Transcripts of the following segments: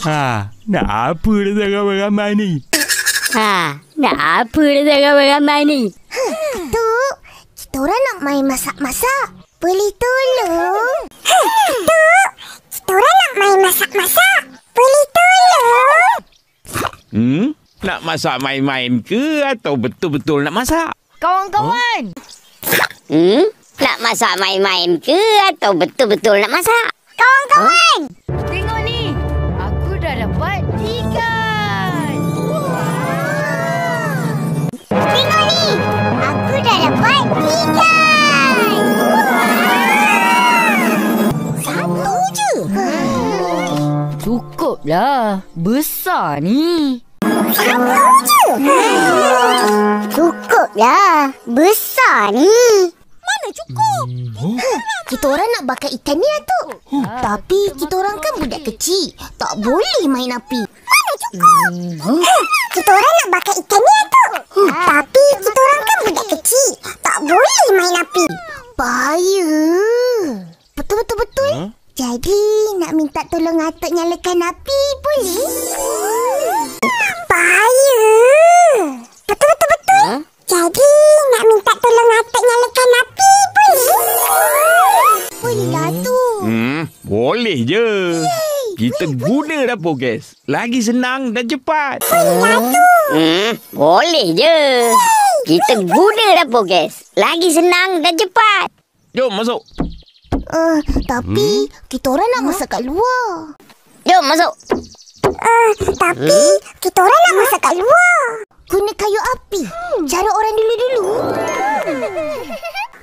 Nak apa dah ramai-ramai ni? Nak apa dah ramai-ramai ni? Atuk, kita orang nak main masak-masak. Boleh tolong? Atuk, kita orang nak main masak-masak. Boleh tolong? Nak masak main-main ke atau betul-betul nak masak? Kawan-kawan. Nak masak main-main ke atau betul-betul nak masak? Kawan-kawan! Tengok ni. Aku dah dapat ikan. Tengok ni, aku dah dapat ikan. Satu je. Cukuplah. Besar ni. Satu je. Cukuplah. Besar ni. Mana cukup? Kita orang nak bakar ikan ni, Atuk. Tapi kita orang kan budak kecil. Tak boleh main api. Mana cukup? Kita orang nak bakar ikan ni, Atuk. Tapi kita orang kan budak kecil. Tak boleh main api. Bahaya. Betul-betul. Jadi nak minta tolong Atuk nyalakan api, boleh? Bahaya. Betul-betul. Jadi nak minta tolong Atuk nyalakan api, boleh? Bolehlah, Atuk. Boleh je. Kita guna dapur gas. Lagi senang dan cepat. Bolehlah, Atuk. Boleh je. Kita guna dapur gas. Lagi senang dan cepat. Jom masuk. Tapi kita orang nak masak kat luar. Jom masuk. Tapi kita orang nak masak kat luar. Guna kayu api. Cara orang dulu-dulu.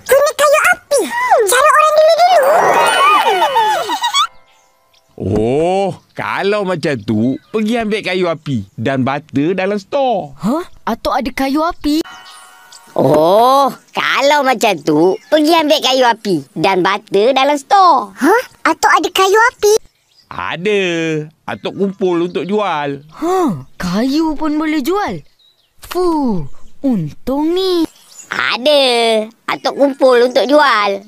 Guna kayu api. Cara orang dulu-dulu. Oh, kalau macam tu, pergi ambil kayu api dan bata dalam stor. Atuk ada kayu api? Oh, kalau macam tu, pergi ambil kayu api dan bata dalam stor. Atuk ada kayu api? Ada. Atuk kumpul untuk jual. Kayu pun boleh jual? Untung ni. Ada. Atuk kumpul untuk jual.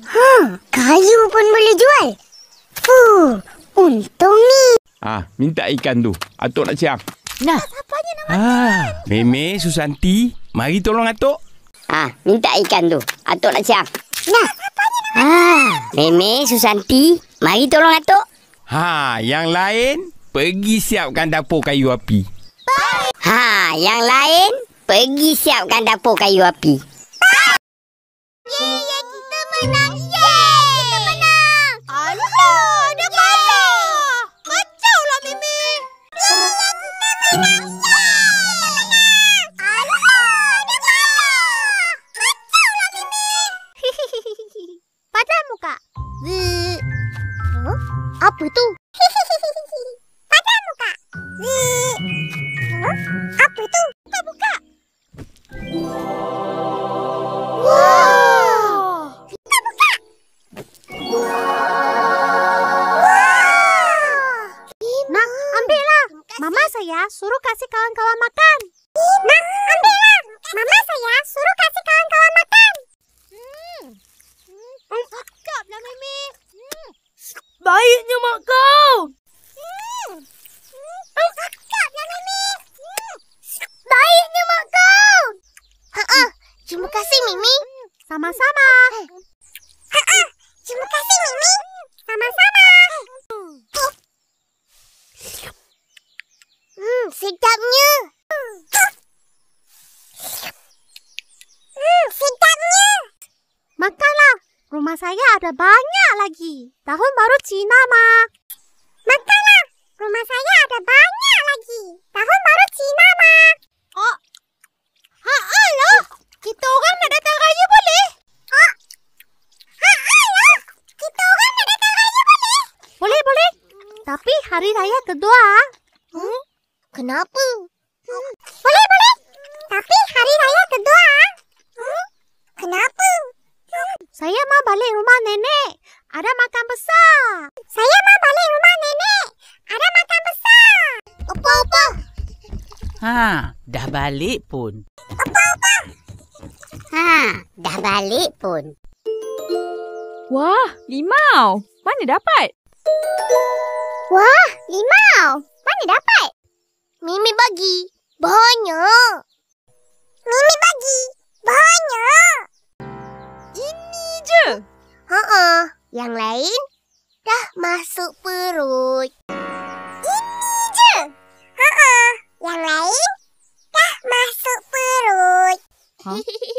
Kayu pun boleh jual? Untung ni. Minta ikan tu. Atuk nak siang. Nah. Meme, Susanti, mari tolong Atuk. Minta ikan tu. Atuk nak siang. Nah. Meme, Susanti, mari tolong Atuk. Yang lain, pergi siapkan dapur kayu api. Yang lain, pergi siapkan dapur kayu api. Yeay, kita menang. Kita menang. Alah, dah kalah. Kacaulah, Mimi. Yeay, kita menang. Alah, dah kalah. Kacaulah, Mimi. Padam muka. Apa tu? Padam muka. Apa tu? Buka. Wow! Kita buka. Nak, ambillah. Mama saya suruh kasih kawan-kawan makan. Nak, ambillah. Mama saya suruh kasih kawan-kawan makan. Cakaplah, Mimi. Baiknya mak kau. Cakaplah, Mimi. Baiknya mak kau. Terima kasih, Mimi. Sama-sama. Terima kasih, Mimi. Sama-sama. Sedapnya. Sedapnya. Makanlah. Rumah saya ada banyak lagi. Tahun baru Cina, Mak. Makanlah. Rumah saya ada banyak lagi. Tahun baru Cina, Mak. Alah. Kita orang nak datang raya boleh? Alah. Kita orang nak datang raya boleh? Boleh. Tapi hari raya kedua. Kenapa? Boleh. Tapi hari raya kedua. Kenapa? Saya mau balik rumah nenek. Ada makan besar. Saya mau balik rumah nenek. Ada makan besar. Apa? Dah balik pun. Dah balik pun. Wah, limau. Mana dapat? Wah, limau. Mana mana dapat? Mimi bagi. Banyak. Mimi bagi. Banyak. Ini je. Yang lain dah masuk perut. Ini je. Yang lain dah masuk perut.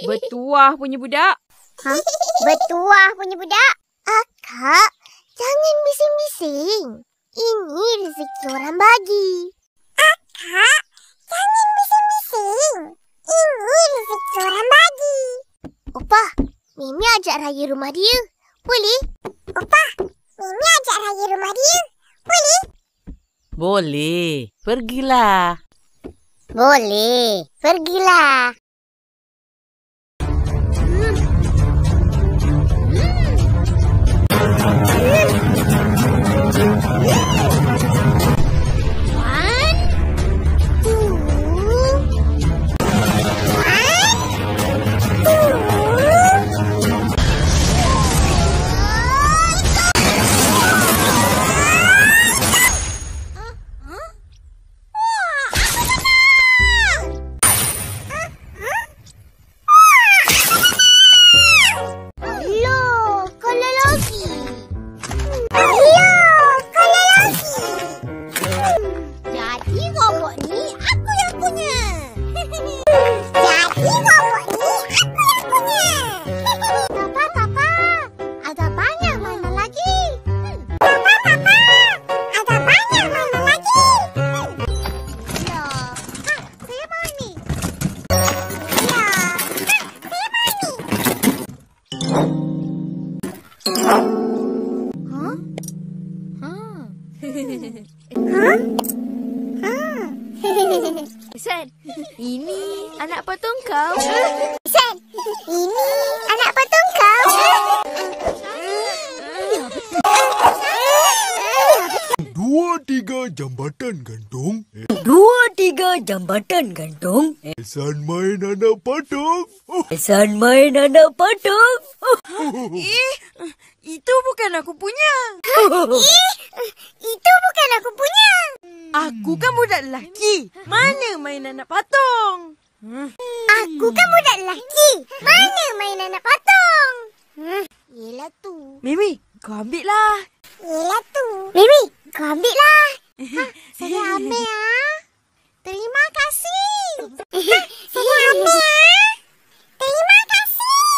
Bertuah punya budak. Bertuah punya budak. Akak, jangan bising-bising. Ini rezeki orang bagi. Akak, jangan bising-bising. Ini rezeki orang bagi. Opah, Mimi ajak raya rumah dia. Boleh? Opah, Mimi ajak raya rumah dia. Boleh? Boleh. Pergilah. Boleh. Pergilah. San, ini anak patung kau. San, ini anak patung kau. Dua tiga jambatan gantung. Dua, tiga jambatan gantung. San main anak patung. San main anak patung. Itu bukan aku punya. Itu bukan aku punya. Aku kan budak lelaki. Mana main anak patung? Aku kan budak lelaki. Mana main anak patung? Yelah tu. Mimi, kau ambil lah. Yelah tu. Mimi, kau ambil lah. Saya ambil ya. Terima kasih. Saya ambil ya. Terima kasih.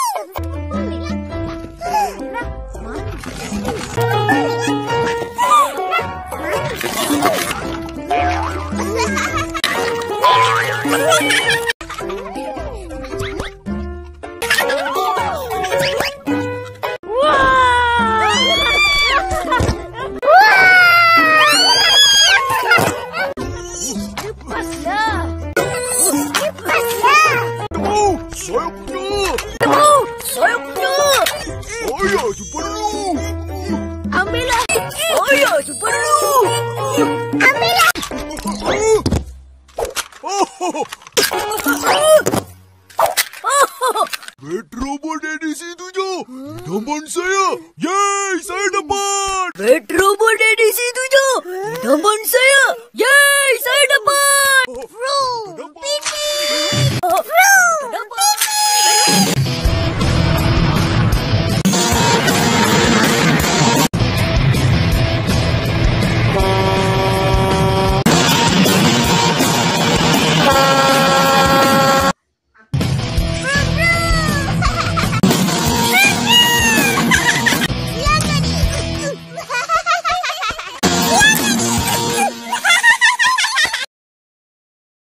Saya tu perlu. Ambillah. Saya tu perlu. Petrobot di situ je. Teman saya. Yeay, saya dapat. Petrobot